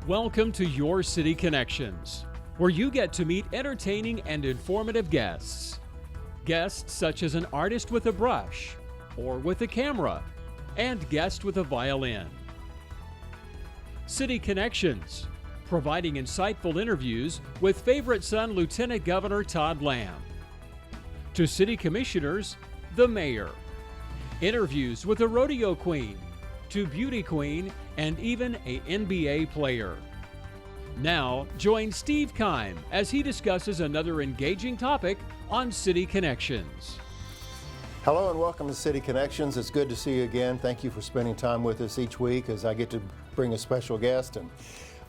Welcome to Your City Connections, where you get to meet entertaining and informative guests. Guests such as an artist with a brush or with a camera, and guest with a violin. City Connections, providing insightful interviews with favorite son Lieutenant Governor Todd Lamb. To city commissioners, the mayor. Interviews with a rodeo queen, to beauty queen, and even a NBA player. Now, join Steve Kime as he discusses another engaging topic on City Connections. Hello and welcome to City Connections. It's good to see you again. Thank you for spending time with us each week as I get to bring a special guest. And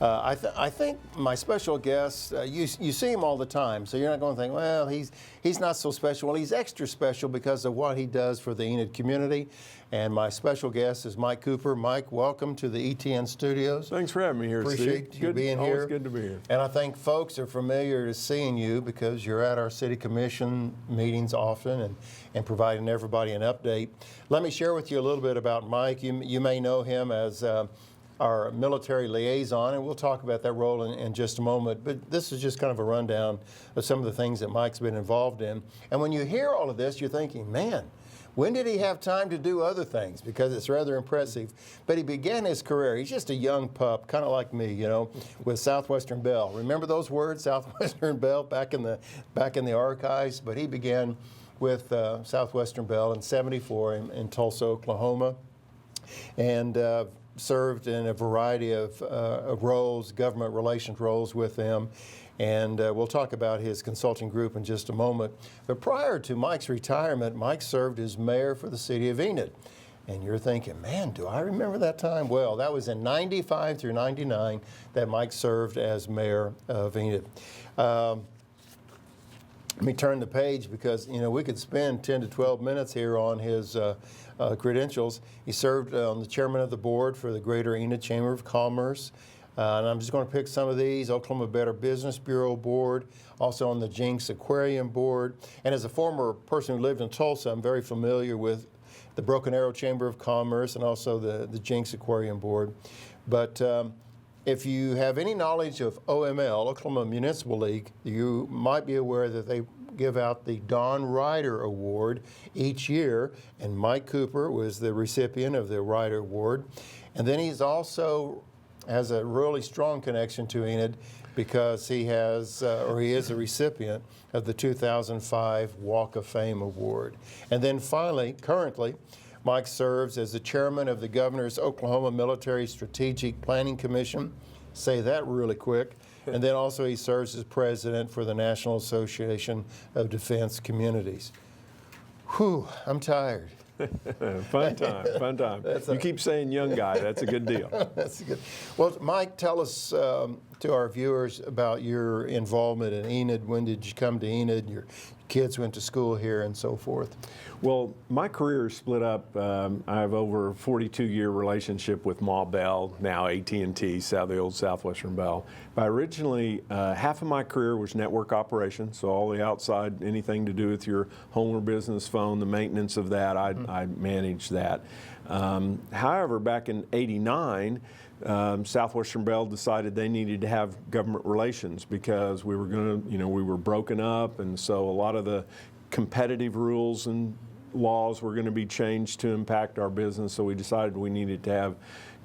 I think my special guest, you see him all the time, so you're not going to think, well, he's not so special. Well, he's extra special because of what he does for the Enid community. And my special guest is Mike Cooper. Mike, welcome to the ETN studios. Thanks for having me here, Steve. Appreciate you being here. Always good to be here. And I think folks are familiar to seeing you because you're at our city commission meetings often and providing everybody an update. Let me share with you a little bit about Mike. You may know him as our military liaison, and we'll talk about that role in just a moment. But this is just kind of a rundown of some of the things that Mike's been involved in. And when you hear all of this, you're thinking, man, when did he have time to do other things? Because it's rather impressive. But he began his career, he's just a young pup, kind of like me, you know, with Southwestern Bell. Remember those words, Southwestern Bell, back in the archives? But he began with Southwestern Bell in '74 in Tulsa, Oklahoma, and served in a variety of roles, government relations roles with them. And we'll talk about his consulting group in just a moment. But prior to Mike's retirement, Mike served as mayor for the city of Enid. And you're thinking, man, do I remember that time? Well, that was in '95 through '99 that Mike served as mayor of Enid. Let me turn the page because, you know, we could spend 10 to 12 minutes here on his credentials. He served on the chairman of the board for the Greater Enid Chamber of Commerce. And I'm just going to pick some of these. Oklahoma Better Business Bureau Board, also on the Jinx Aquarium Board. And as a former person who lived in Tulsa, I'm very familiar with the Broken Arrow Chamber of Commerce and also the Jinx Aquarium Board. But if you have any knowledge of OML, Oklahoma Municipal League, you might be aware that they give out the Don Ryder Award each year, and Mike Cooper was the recipient of the Ryder Award. And then he's also has a really strong connection to Enid because he is a recipient of the 2005 Walk of Fame Award. And then finally, currently, Mike serves as the chairman of the Governor's Oklahoma Military Strategic Planning Commission. Say that really quick. And then also he serves as president for the National Association of Defense Communities. Whew, I'm tired. Fun time. You keep saying young guy, that's a good deal. That's good. Well, Mike, tell us to our viewers about your involvement in Enid. When did you come to Enid? Your kids went to school here and so forth. Well, my career is split up. I have over a 42-year relationship with Ma Bell, now AT&T, the old Southwestern Bell. But originally, half of my career was network operations, so all the outside, anything to do with your home or business phone, the maintenance of that, I managed that. However, back in '89, Southwestern Bell decided they needed to have government relations because we were going to, we were broken up, and so a lot of the competitive rules and laws were going to be changed to impact our business, so we decided we needed to have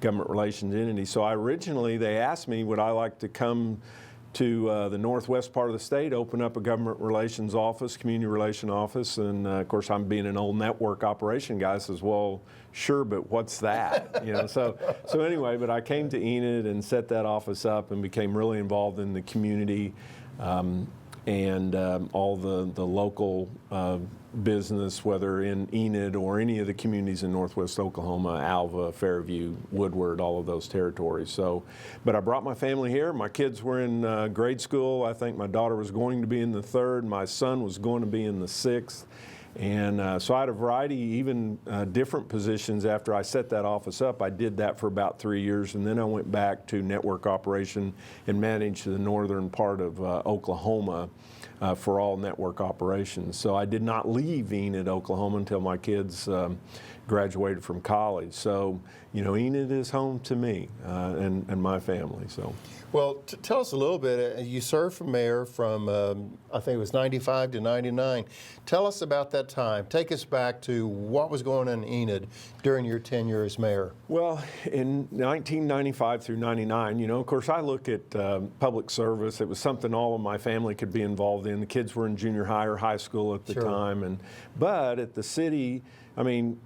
government relations entity. So they asked me, would I like to come to the northwest part of the state, open up a government relations office, community relation office, and of course I'm being an old network operation guy, says, well, sure, but what's that? So anyway, but I came to Enid and set that office up and became really involved in the community and all the local business, whether in Enid or any of the communities in northwest Oklahoma, Alva, Fairview, Woodward, all of those territories. So, but I brought my family here. My kids were in grade school. I think my daughter was going to be in the 3rd. My son was going to be in the 6th. And so I had a variety, even different positions after I set that office up. I did that for about 3 years, and then I went back to network operation and managed the northern part of Oklahoma for all network operations. So I did not leave Enid, Oklahoma until my kids graduated from college. So, you know, Enid is home to me and my family. So. Well, tell us a little bit. You served for mayor from, I think it was 95 to 99. Tell us about that time. Take us back to what was going on in Enid during your tenure as mayor. Well, in 1995 through 99, you know, of course, I look at public service. It was something all of my family could be involved in. The kids were in junior high or high school at the time. But at the city, I mean,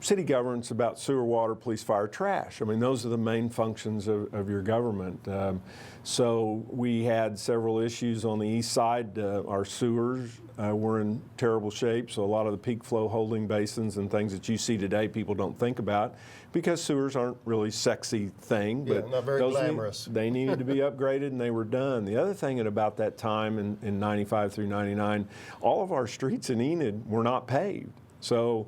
city government's about sewer, water, police, fire, trash. I mean, those are the main functions of your government. So we had several issues on the east side. Our sewers were in terrible shape, so a lot of the peak flow holding basins and things that you see today people don't think about because sewers aren't really sexy thing. Yeah, but not very glamorous. They needed to be upgraded and they were done. The other thing at about that time in 95 through 99, all of our streets in Enid were not paved. So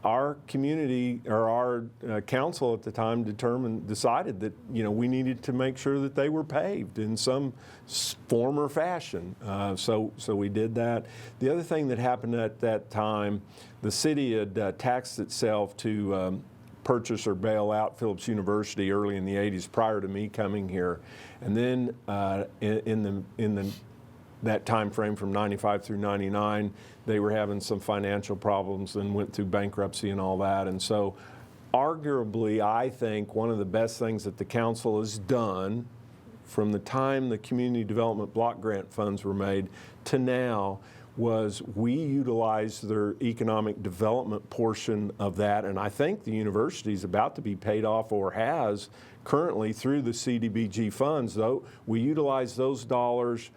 our community, or our council at the time, decided that, you know, we needed to make sure that they were paved in some form or fashion. So we did that. The other thing that happened at that time, the city had taxed itself to purchase or bail out Phillips University early in the 80s, prior to me coming here, and then in that time frame from 95 through 99, they were having some financial problems and went through bankruptcy and all that. And so arguably, I think one of the best things that the council has done from the time the community development block grant funds were made to now was we utilized their economic development portion of that. And I think the university is about to be paid off, or has currently, through the CDBG funds. Though we utilize those dollars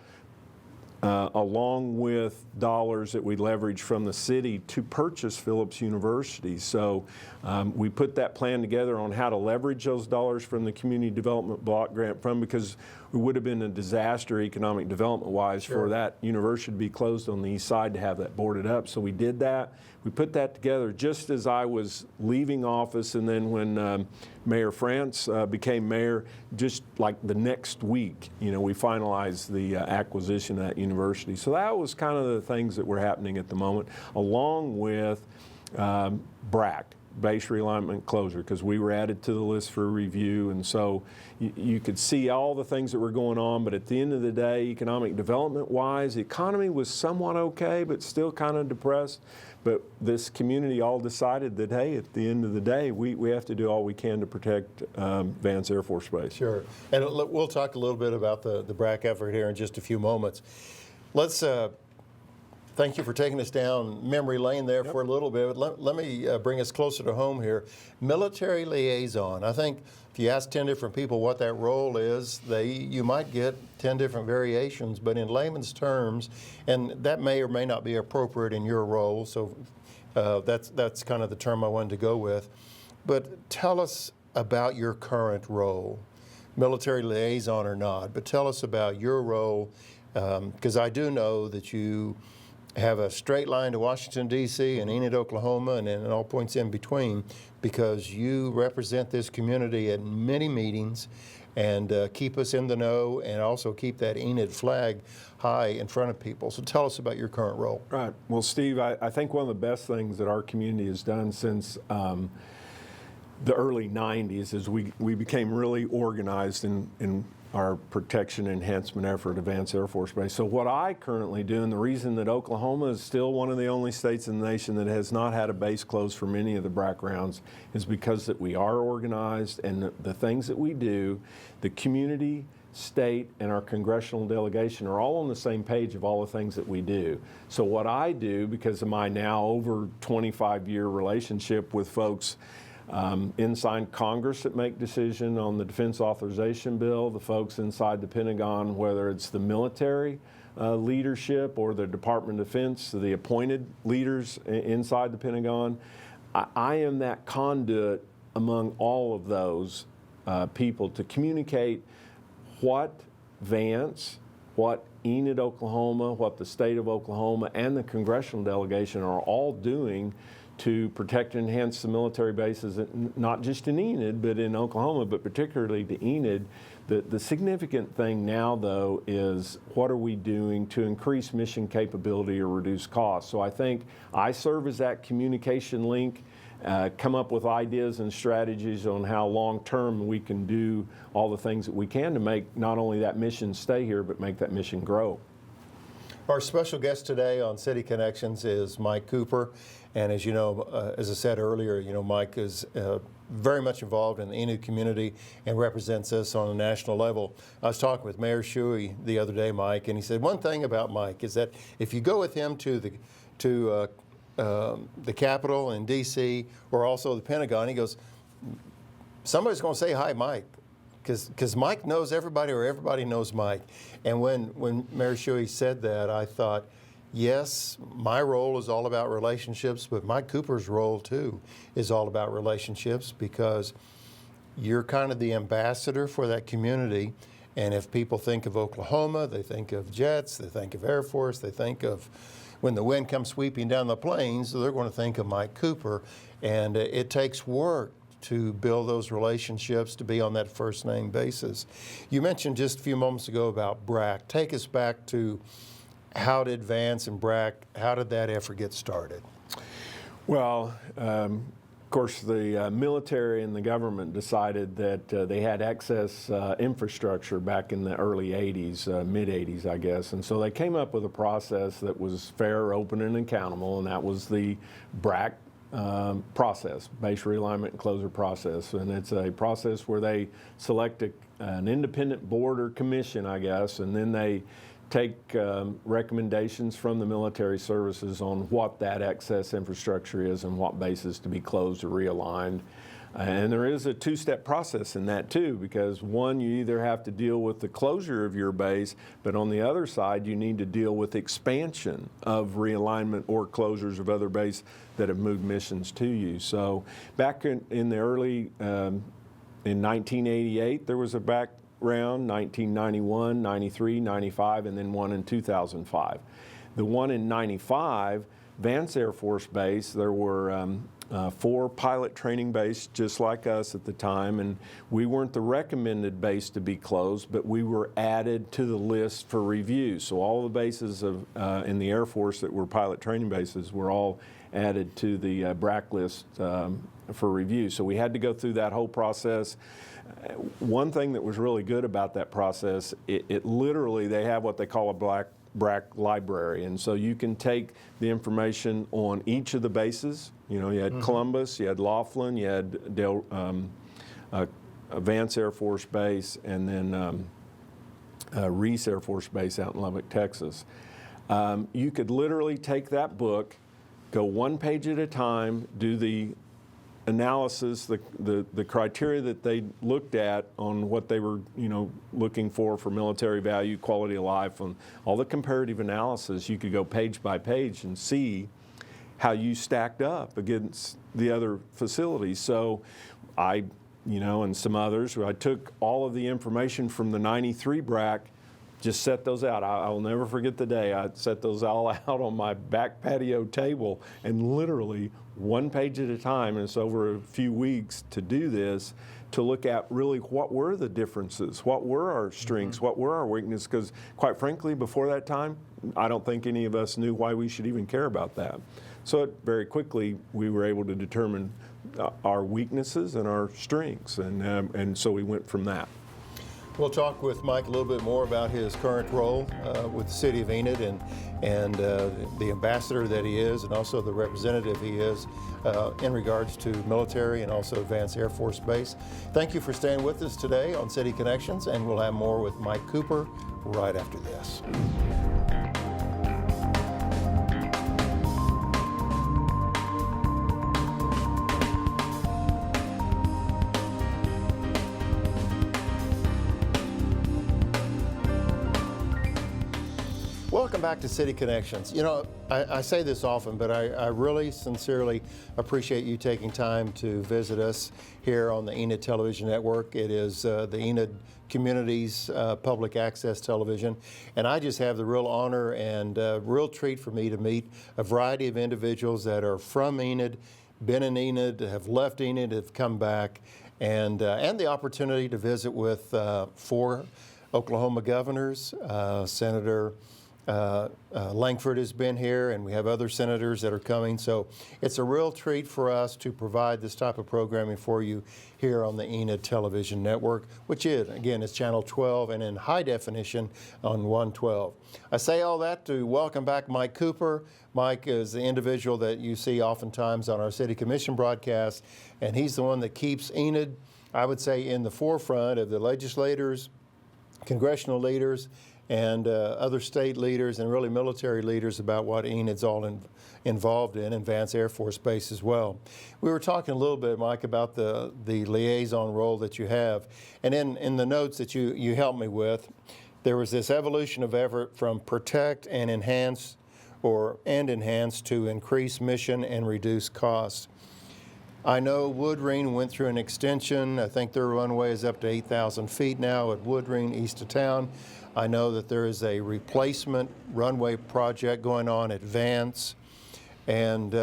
along with dollars that we leverage from the city to purchase Phillips University. So we put that plan together on how to leverage those dollars from the Community Development Block Grant Fund, because it would have been a disaster economic development-wise for that university to be closed on the east side to have that boarded up. So we did that. We put that together just as I was leaving office, and then when Mayor France became mayor, just like the next week, you know, we finalized the acquisition of that university. So that was kind of the things that were happening at the moment, along with BRAC, base realignment closure, because we were added to the list for review. And so you could see all the things that were going on, but at the end of the day, economic development wise, the economy was somewhat okay, but still kind of depressed. But this community all decided that, hey, at the end of the day, we have to do all we can to protect Vance Air Force Base. Sure. And we'll talk a little bit about the BRAC effort here in just a few moments. Let's thank you for taking us down memory lane there for a little bit. Let me bring us closer to home here. Military liaison. I think if you ask 10 different people what that role is, you might get 10 different variations, but in layman's terms, and that may or may not be appropriate in your role, so that's kind of the term I wanted to go with. But tell us about your current role, military liaison or not, but tell us about your role, because I do know that you have a straight line to Washington, D.C. and Enid, Oklahoma, and then all points in between, because you represent this community at many meetings and keep us in the know, and also keep that Enid flag high in front of people. So tell us about your current role. Right. Well, Steve, I think one of the best things that our community has done since the early 90s is we became really organized in our protection enhancement effort at Vance Air Force Base. So what I currently do, and the reason that Oklahoma is still one of the only states in the nation that has not had a base closed for many of the BRAC rounds, is because that we are organized, and the things that we do, the community, state, and our congressional delegation are all on the same page of all the things that we do. So what I do, because of my now over 25-year relationship with folks inside Congress that make decision on the defense authorization bill, the folks inside the Pentagon, whether it's the military leadership or the Department of Defense, the appointed leaders inside the Pentagon, I am that conduit among all of those people to communicate what Vance, what Enid, Oklahoma, what the state of Oklahoma, and the congressional delegation are all doing to protect and enhance the military bases, not just in Enid, but in Oklahoma, but particularly to Enid. The significant thing now, though, is what are we doing to increase mission capability or reduce costs? So I think I serve as that communication link, come up with ideas and strategies on how long-term we can do all the things that we can to make not only that mission stay here, but make that mission grow. Our special guest today on City Connections is Mike Cooper. And as you know, as I said earlier, you know, Mike is very much involved in the Enid community and represents us on a national level. I was talking with Mayor Shuey the other day, Mike, and he said one thing about Mike is that if you go with him to the Capitol in D.C. or also the Pentagon, he goes, somebody's going to say hi, Mike. Because Mike knows everybody or everybody knows Mike. And when Mayor Shuey said that, I thought, yes, my role is all about relationships, but Mike Cooper's role too is all about relationships, because you're kind of the ambassador for that community. And if people think of Oklahoma, they think of jets, they think of Air Force, they think of when the wind comes sweeping down the plains, they're going to think of Mike Cooper. And it takes work to build those relationships, to be on that first name basis. You mentioned just a few moments ago about BRAC. Take us back to how did Vance and BRAC, how did that effort get started? Well, of course, the military and the government decided that they had excess infrastructure back in the early 80s, mid-80s, I guess. And so they came up with a process that was fair, open, and accountable, and that was the BRAC process, base realignment and closure process. And it's a process where they select an independent board or commission, I guess, and then they take recommendations from the military services on what that excess infrastructure is and what bases to be closed or realigned. And there is a two-step process in that too, because one, you either have to deal with the closure of your base, but on the other side, you need to deal with expansion of realignment or closures of other bases that have moved missions to you. So back in the early, in 1988, there was a background, 1991, 93, 95, and then one in 2005. The one in 95, Vance Air Force Base, there were 4 pilot training bases just like us at the time, and we weren't the recommended base to be closed, but we were added to the list for review. So all the bases of, in the Air Force that were pilot training bases were all added to the BRAC list for review. So we had to go through that whole process. One thing that was really good about that process, it literally, they have what they call a BRAC library, and so you can take the information on each of the bases. You know, you had Columbus, you had Laughlin, you had Vance Air Force Base, and then Reese Air Force Base out in Lubbock, Texas. You could literally take that book, go one page at a time, do the analysis, the criteria that they looked at on what they were, you know, looking for military value, quality of life, and all the comparative analysis. You could go page by page and see how you stacked up against the other facilities. So I, you know, and some others, I took all of the information from the 93 BRAC, just set those out. I'll never forget the day I set those all out on my back patio table, and literally one page at a time, and it's over a few weeks to do this, to look at really what were the differences, what were our strengths, what were our weaknesses, because quite frankly, before that time, I don't think any of us knew why we should even care about that. So very quickly, we were able to determine our weaknesses and our strengths, and so we went from that. We'll talk with Mike a little bit more about his current role with the City of Enid and the ambassador that he is, and also the representative he is in regards to military and also Vance Air Force Base. Thank you for staying with us today on City Connections, and we'll have more with Mike Cooper right after this. Welcome back to City Connections. You know, I say this often, but I really sincerely appreciate you taking time to visit us here on the Enid Television Network. It is the Enid Community's public access television. And I just have the real honor and real treat for me to meet a variety of individuals that are from Enid, been in Enid, have left Enid, have come back, and the opportunity to visit with 4 Oklahoma governors. Senator Langford has been here, and we have other senators that are coming. So it's a real treat for us to provide this type of programming for you here on the Enid Television Network, which is, again, is Channel 12 and in high definition on 112. I say all that to welcome back Mike Cooper. Mike is the individual that you see oftentimes on our City Commission broadcast, and he's the one that keeps Enid, I would say, in the forefront of the legislators, congressional leaders, and other state leaders and really military leaders about what Enid's all involved in, and Vance Air Force Base as well. We were talking a little bit, Mike, about the liaison role that you have. And in the notes that you helped me with, there was this evolution of effort from protect and enhance to increase mission and reduce costs. I know Woodring went through an extension. I think their runway is up to 8,000 feet now at Woodring, east of town. I know that there is a replacement runway project going on at Vance. And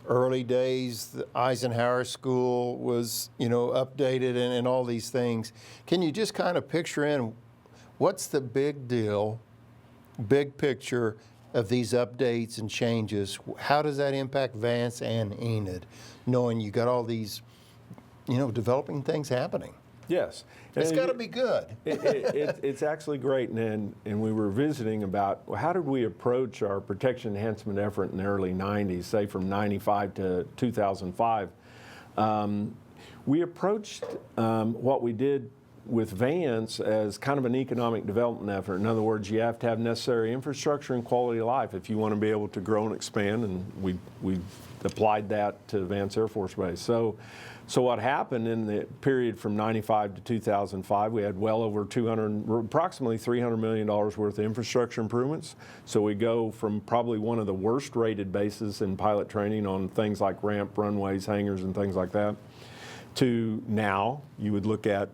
early days, the Eisenhower School was, updated and all these things. Can you just kind of picture in what's the big deal, big picture of these updates and changes? How does that impact Vance and Enid, knowing you got all these, developing things happening? Yes. It's got to be good. It's actually great, and we were visiting about how did we approach our protection enhancement effort in the early 90s, say from 95 to 2005. We approached what we did with Vance as kind of an economic development effort. In other words, you have to have necessary infrastructure and quality of life if you want to be able to grow and expand, and we applied that to Vance Air Force Base. So what happened in the period from 95 to 2005, we had well over approximately $300 million worth of infrastructure improvements. So we go from probably one of the worst rated bases in pilot training on things like ramp, runways, hangars, and things like that, to now you would look at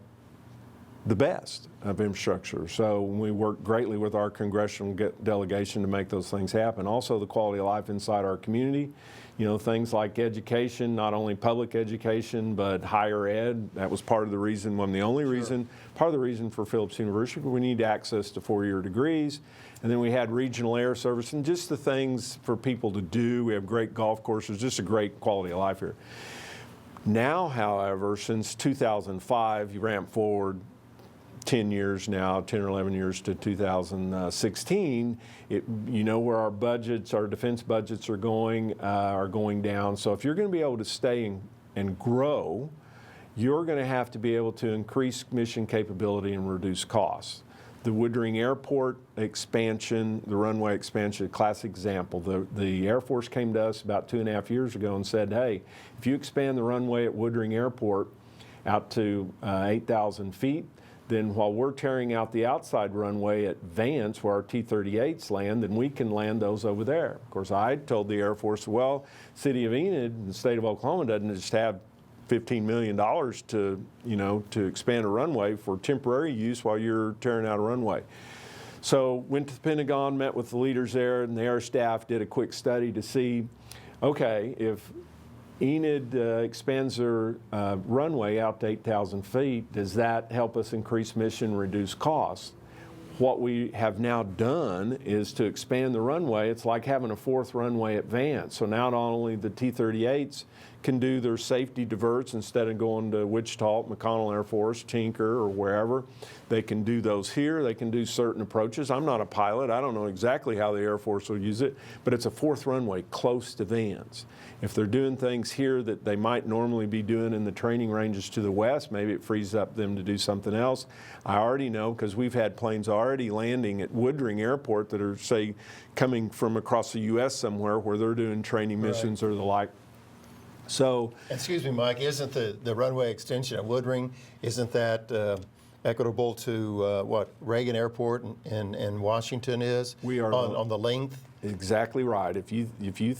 the best of infrastructure. So we work greatly with our congressional delegation to make those things happen. Also, the quality of life inside our community. Things like education, not only public education, but higher ed. That was part of the reason, part of the reason for Phillips University, we need access to 4-year degrees. And then we had regional air service and just the things for people to do. We have great golf courses, just a great quality of life here. Now, however, since 2005, you ramp forward 10 years now, 10 or 11 years to 2016, where our budgets, our defense budgets are going down. So if you're going to be able to stay and grow, you're going to have to be able to increase mission capability and reduce costs. The Woodring Airport expansion, the runway expansion, a classic example. The Air Force came to us about 2.5 years ago and said, hey, if you expand the runway at Woodring Airport out to 8,000 feet, then while we're tearing out the outside runway at Vance, where our T-38s land, then we can land those over there. Of course, I told the Air Force, well, City of Enid, the state of Oklahoma, doesn't just have $15 million to expand a runway for temporary use while you're tearing out a runway. So went to the Pentagon, met with the leaders there, and the air staff did a quick study to see, okay, if Enid expands their runway out to 8,000 feet. Does that help us increase mission, reduce costs? What we have now done is to expand the runway. It's like having a 4th runway at Vance. So now not only the T-38s can do their safety diverts instead of going to Wichita, McConnell Air Force, Tinker, or wherever. They can do those here. They can do certain approaches. I'm not a pilot. I don't know exactly how the Air Force will use it, but it's a 4th runway close to Vance. If they're doing things here that they might normally be doing in the training ranges to the west, maybe it frees up them to do something else. I already know, because we've had planes already landing at Woodring Airport that are, say, coming from across the U.S. somewhere where they're doing training missions or the like. So, excuse me, Mike, isn't the runway extension at Woodring, isn't that equitable to what Reagan Airport in Washington is? We are on the length. Exactly right. If you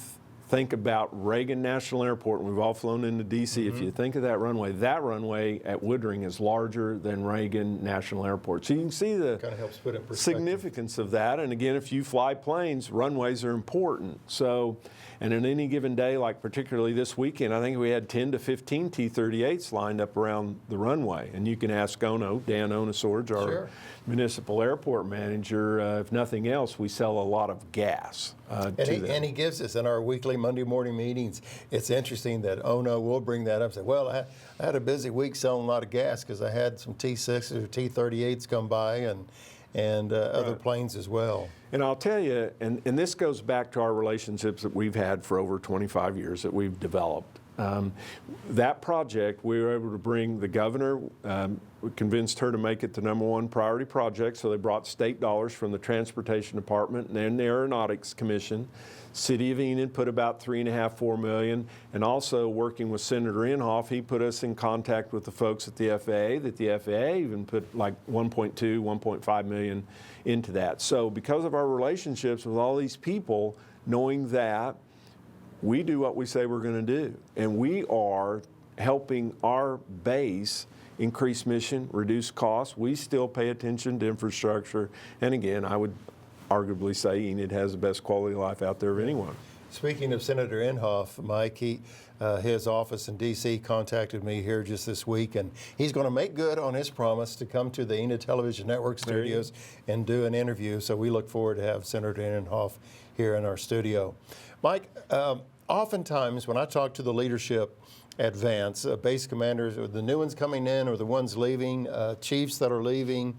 think about Reagan National Airport, and we've all flown into D.C., if you think of that runway at Woodring is larger than Reagan National Airport. So you can see the Kind of helps put it in perspective. significance of that. And again, if you fly planes, runways are important. So, and in any given day, like particularly this weekend, I think we had 10 to 15 T-38s lined up around the runway. And you can ask Dan Onosorge, our Sure. municipal airport manager, if nothing else, we sell a lot of gas to them. And he gives us in our weekly Monday morning meetings. It's interesting that Ono will bring that up and say, well, I had a busy week selling a lot of gas because I had some T-6s or T-38s come by and other planes as well. And I'll tell you, and this goes back to our relationships that we've had for over 25 years that we've developed. That project, we were able to bring the governor, we convinced her to make it the #1 priority project, so they brought state dollars from the Transportation Department and the Aeronautics Commission. City of Enid put about $3.5–4 million, and also working with Senator Inhofe, he put us in contact with the folks at the FAA, that the FAA even put like $1.5 million into that. So because of our relationships with all these people, knowing that, we do what we say we're going to do, and we are helping our base increase mission, reduce costs. We still pay attention to infrastructure, and again, I would arguably say Enid has the best quality of life out there of anyone. Speaking of Senator Inhofe, Mike, his office in D.C. contacted me here just this week, and he's going to make good on his promise to come to the Enid Television Network studios and do an interview. So we look forward to have Senator Inhofe here in our studio. Mike, oftentimes when I talk to the leadership at Vance, base commanders, or the new ones coming in or the ones leaving, chiefs that are leaving,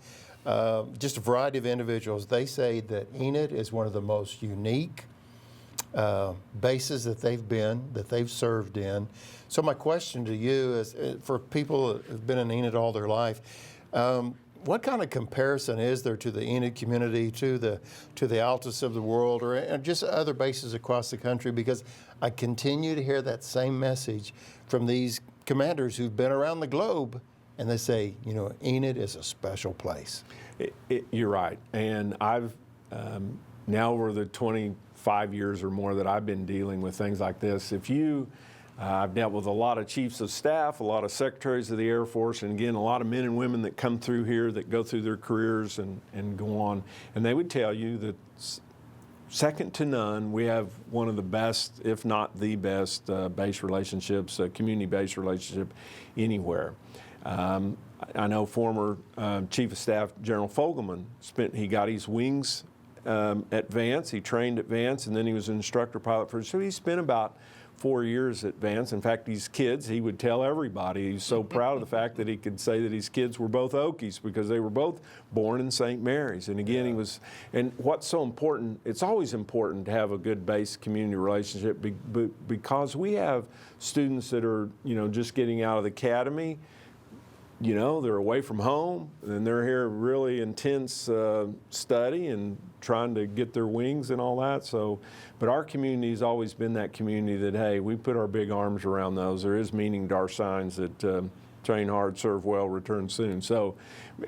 just a variety of individuals, they say that Enid is one of the most unique bases that they've served in. So my question to you is, for people that have been in Enid all their life, what kind of comparison is there to the Enid community, to the Altus of the world, or just other bases across the country? Because I continue to hear that same message from these commanders who've been around the globe, and they say, you know, Enid is a special place. You're right, and I've now over the 25 years or more that I've been dealing with things like this, I've dealt with a lot of chiefs of staff, a lot of secretaries of the Air Force, and again, a lot of men and women that come through here that go through their careers and go on. And they would tell you that second to none, we have one of the best, if not the best, base relationships, community-based relationship anywhere. I know former Chief of Staff General Fogelman he got his wings at Vance, he trained at Vance, and then he was an instructor pilot so he spent about 4 years at Vance. In fact, these kids, he would tell everybody, he's so proud of the fact that he could say that his kids were both Okies because they were both born in St. Mary's. And again, and what's so important, it's always important to have a good base community relationship because we have students that are, just getting out of the academy. They're away from home, and they're here really intense study and trying to get their wings and all that. So, but our community has always been that community that, hey, we put our big arms around those. There is meaning to our signs that train hard, serve well, return soon. So,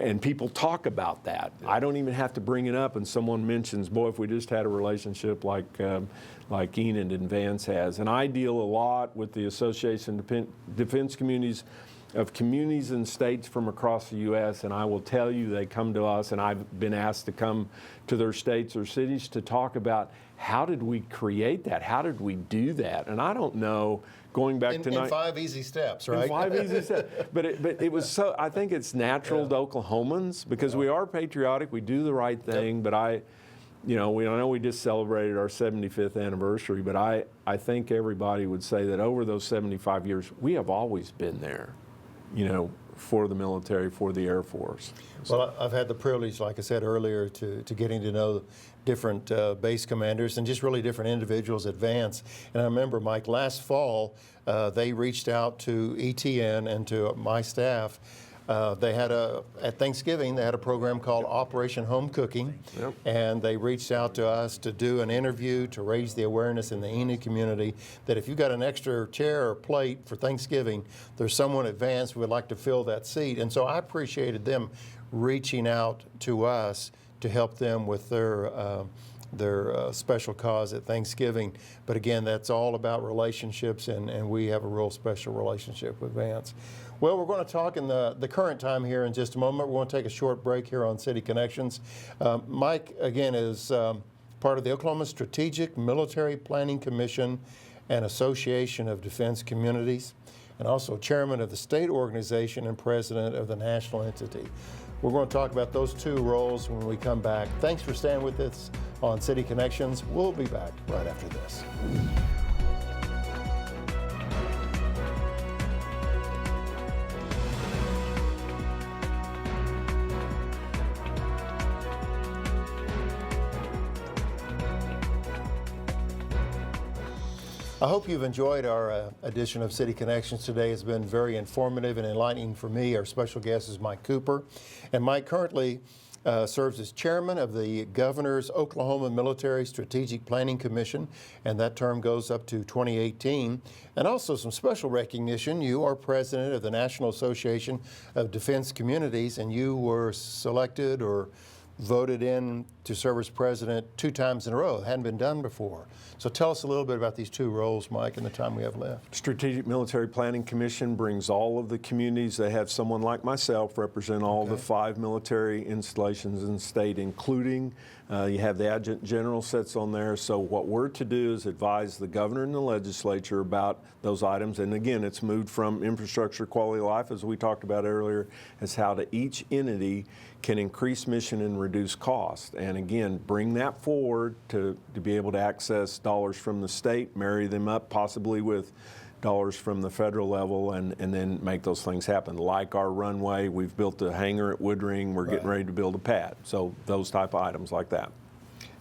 and people talk about that. I don't even have to bring it up, and someone mentions, boy, if we just had a relationship like Enid and Vance has. And I deal a lot with the Association of Defense Communities of communities and states from across the U.S., and I will tell you they come to us, and I've been asked to come to their states or cities to talk about how did we create that? How did we do that? And I don't know, going back in 5 easy steps, right? In 5 easy steps. But it was so, I think it's natural to Oklahomans because we are patriotic, we do the right thing, but I know we just celebrated our 75th anniversary, but I think everybody would say that over those 75 years, we have always been there. For the military, for the Air Force. Well, I've had the privilege, like I said earlier, to getting to know different base commanders and just really different individuals at Vance. And I remember, Mike, last fall, they reached out to ETN and to my staff They had at Thanksgiving, they had a program called Operation Home Cooking, and they reached out to us to do an interview to raise the awareness in the Enid community that if you got an extra chair or plate for Thanksgiving, there's someone advanced who would like to fill that seat. And so I appreciated them reaching out to us to help them with their special cause at Thanksgiving. But again, that's all about relationships, and we have a real special relationship with Vance. Well, we're going to talk in the current time here in just a moment. We're going to take a short break here on City Connections. Mike, again, is part of the Oklahoma Strategic Military Planning Commission and Association of Defense Communities, and also chairman of the state organization and president of the national entity. We're going to talk about those two roles when we come back. Thanks for staying with us on City Connections. We'll be back right after this. I hope you've enjoyed our edition of City Connections today. It's been very informative and enlightening for me. Our special guest is Mike Cooper. And Mike currently serves as chairman of the Governor's Oklahoma Military Strategic Planning Commission, and that term goes up to 2018. And also some special recognition, you are president of the National Association of Defense Communities, and you were selected or voted in to serve as president 2 times in a row. It hadn't been done before. So tell us a little bit about these 2 roles, Mike, in the time we have left. Strategic Military Planning Commission brings all of the communities. They have someone like myself represent all the 5 military installations in the state, including you have the Adjutant General sits on there. So what we're to do is advise the governor and the legislature about those items. And again, it's moved from infrastructure, quality of life, as we talked about earlier, as how to each entity can increase mission and reduce cost. And again, bring that forward to be able to access dollars from the state, marry them up possibly with dollars from the federal level, and then make those things happen. Like our runway, we've built a hangar at Woodring, we're getting ready to build a pad. So those type of items like that.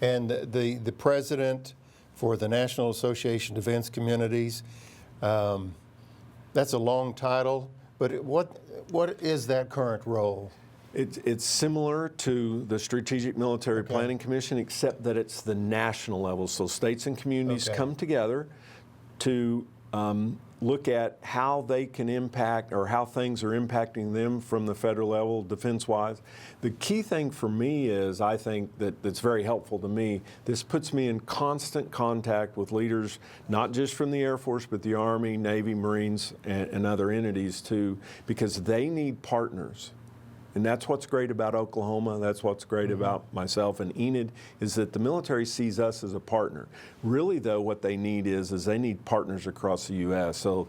And the president for the National Association of Defense Communities, that's a long title, but what is that current role? It's similar to the Strategic Military Planning Commission, except that it's the national level. So states and communities come together to look at how they can impact or how things are impacting them from the federal level, defense-wise. The key thing for me is, I think that's very helpful to me, this puts me in constant contact with leaders, not just from the Air Force, but the Army, Navy, Marines, and other entities too, because they need partners. And that's what's great about Oklahoma, that's what's great about myself and Enid, is that the military sees us as a partner. Really though, what they need is they need partners across the U.S. So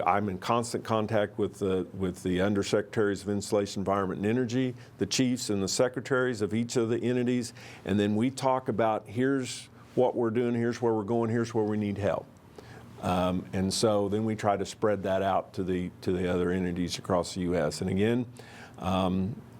I'm in constant contact with the undersecretaries of Installation, Environment, and Energy, the chiefs and the secretaries of each of the entities, and then we talk about here's what we're doing, here's where we're going, here's where we need help. And so then we try to spread that out to the other entities across the U.S. And again,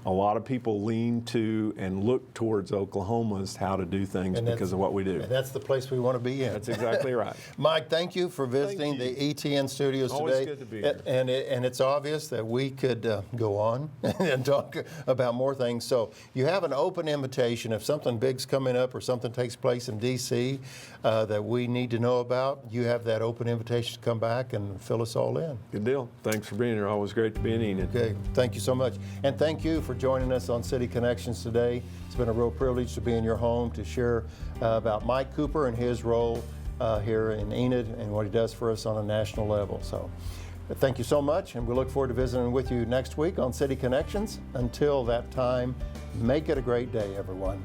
a lot of people lean to and look towards Oklahoma as how to do things because of what we do. And that's the place we want to be in. That's exactly right. Mike, thank you for visiting the ETN studios Always today. Good to be here. And it's obvious that we could go on and talk about more things. So you have an open invitation. If something big's coming up or something takes place in D.C. That we need to know about, you have that open invitation to come back and fill us all in. Good deal. Thanks for being here. Always great to be in Enid. Okay, thank you so much. And thank you for joining us on City Connections today. It's been a real privilege to be in your home to share about Mike Cooper and his role here in Enid and what he does for us on a national level. So thank you so much, and we look forward to visiting with you next week on City Connections. Until that time, make it a great day, everyone.